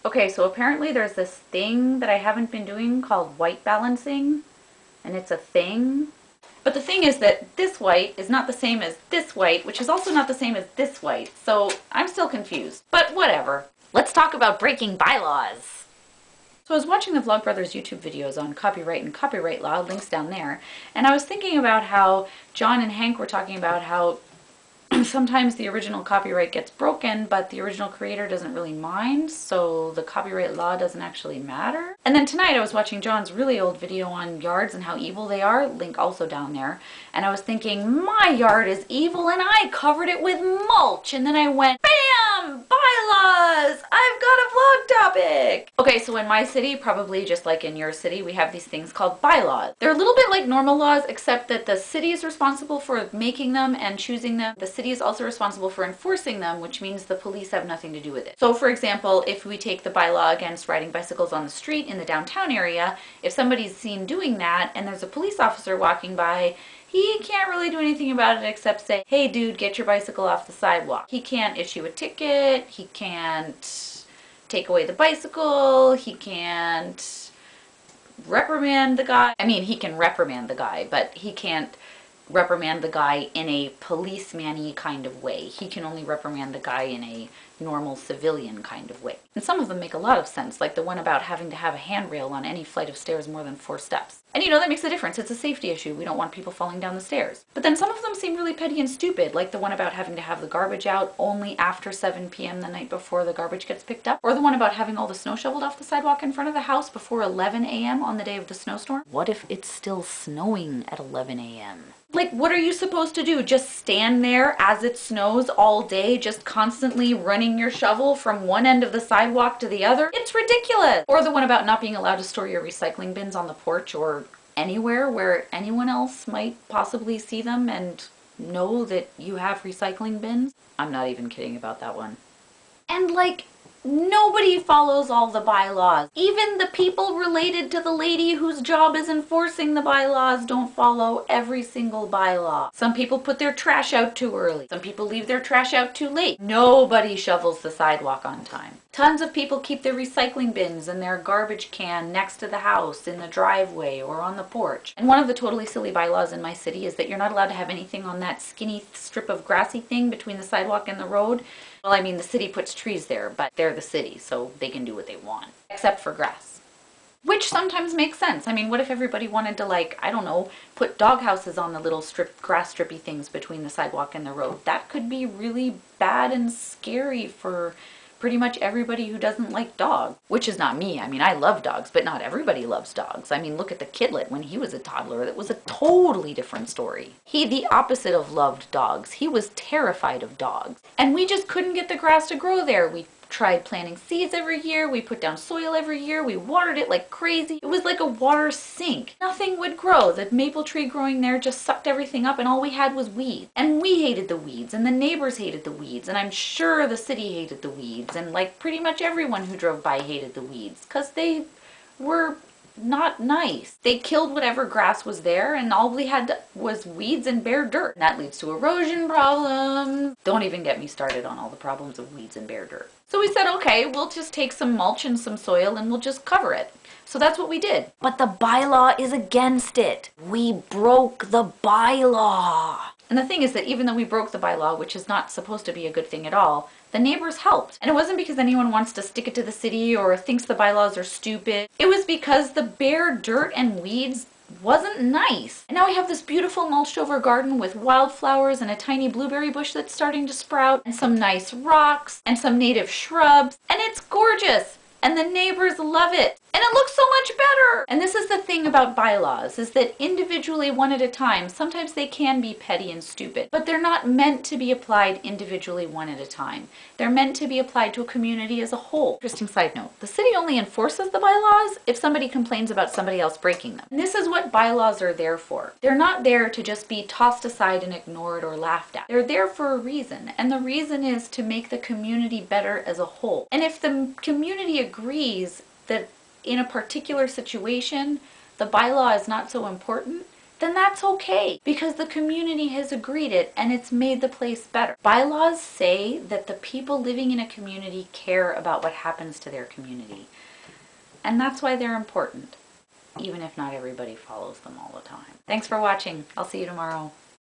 Okay, so apparently there's this thing that I haven't been doing called white balancing, and it's a thing. But the thing is that this white is not the same as this white, which is also not the same as this white, so I'm still confused. But whatever. Let's talk about breaking bylaws. So I was watching the Vlogbrothers YouTube videos on copyright and copyright law, links down there, and I was thinking about how John and Hank were talking about how sometimes the original copyright gets broken, but the original creator doesn't really mind, so the copyright law doesn't actually matter. And then tonight I was watching John's really old video on yards and how evil they are, link also down there, and I was thinking, my yard is evil and I covered it with mulch, and then I went, BAM! Bylaws! I've got a vlog topic! Okay, so in my city, probably just like in your city, we have these things called bylaws. They're a little bit like normal laws, except that the city is responsible for making them and choosing them. The city is also responsible for enforcing them, which means the police have nothing to do with it. So for example, if we take the bylaw against riding bicycles on the street in the downtown area, if somebody's seen doing that and there's a police officer walking by, he can't really do anything about it except say, hey dude, get your bicycle off the sidewalk. He can't issue a ticket, he can't take away the bicycle, he can't reprimand the guy. I mean, he can reprimand the guy, but he can't reprimand the guy in a policeman-y kind of way. He can only reprimand the guy in a normal civilian kind of way. And some of them make a lot of sense, like the one about having to have a handrail on any flight of stairs more than 4 steps. And you know, that makes a difference. It's a safety issue. We don't want people falling down the stairs. But then some of them seem really petty and stupid, like the one about having to have the garbage out only after 7 p.m. the night before the garbage gets picked up, or the one about having all the snow shoveled off the sidewalk in front of the house before 11 a.m. on the day of the snowstorm. What if it's still snowing at 11 a.m.? Like, what are you supposed to do? Just stand there as it snows all day, just constantly running your shovel from one end of the sidewalk to the other? It's ridiculous! Or the one about not being allowed to store your recycling bins on the porch or anywhere where anyone else might possibly see them and know that you have recycling bins. I'm not even kidding about that one. And like, nobody follows all the bylaws. Even the people related to the lady whose job is enforcing the bylaws don't follow every single bylaw. Some people put their trash out too early. Some people leave their trash out too late. Nobody shovels the sidewalk on time. Tons of people keep their recycling bins and their garbage can next to the house, in the driveway, or on the porch. And one of the totally silly bylaws in my city is that you're not allowed to have anything on that skinny strip of grassy thing between the sidewalk and the road. Well, I mean, the city puts trees there, but they're the city, so they can do what they want. Except for grass. Which sometimes makes sense. I mean, what if everybody wanted to, like, I don't know, put dog houses on the little grass strippy things between the sidewalk and the road? That could be really bad and scary for pretty much everybody who doesn't like dogs. Which is not me. I mean, I love dogs, but not everybody loves dogs. I mean, look at the kidlet when he was a toddler. That was a totally different story. He, the opposite of loved dogs. He was terrified of dogs. And we just couldn't get the grass to grow there. We tried planting seeds every year, we put down soil every year, we watered it like crazy. It was like a water sink. Nothing would grow. The maple tree growing there just sucked everything up and all we had was weeds. And we hated the weeds and the neighbors hated the weeds and I'm sure the city hated the weeds and like pretty much everyone who drove by hated the weeds because they were not nice. They killed whatever grass was there and all we had was weeds and bare dirt. And that leads to erosion problems. Don't even get me started on all the problems of weeds and bare dirt. So we said, okay, we'll just take some mulch and some soil and we'll just cover it. So that's what we did. But the bylaw is against it. We broke the bylaw. And the thing is that even though we broke the bylaw, which is not supposed to be a good thing at all, the neighbors helped. And it wasn't because anyone wants to stick it to the city or thinks the bylaws are stupid. It was because the bare dirt and weeds wasn't nice. And now we have this beautiful mulched over garden with wildflowers and a tiny blueberry bush that's starting to sprout and some nice rocks and some native shrubs. And it's gorgeous. And the neighbors love it. And it looks so much better. And this is the thing about bylaws, is that individually, one at a time, sometimes they can be petty and stupid, but they're not meant to be applied individually one at a time. They're meant to be applied to a community as a whole. Interesting side note, the city only enforces the bylaws if somebody complains about somebody else breaking them. And this is what bylaws are there for. They're not there to just be tossed aside and ignored or laughed at. They're there for a reason, and the reason is to make the community better as a whole. And if the community agrees that in a particular situation, the bylaw is not so important, then that's okay, because the community has agreed it and it's made the place better. Bylaws say that the people living in a community care about what happens to their community. And that's why they're important, even if not everybody follows them all the time. Thanks for watching. I'll see you tomorrow.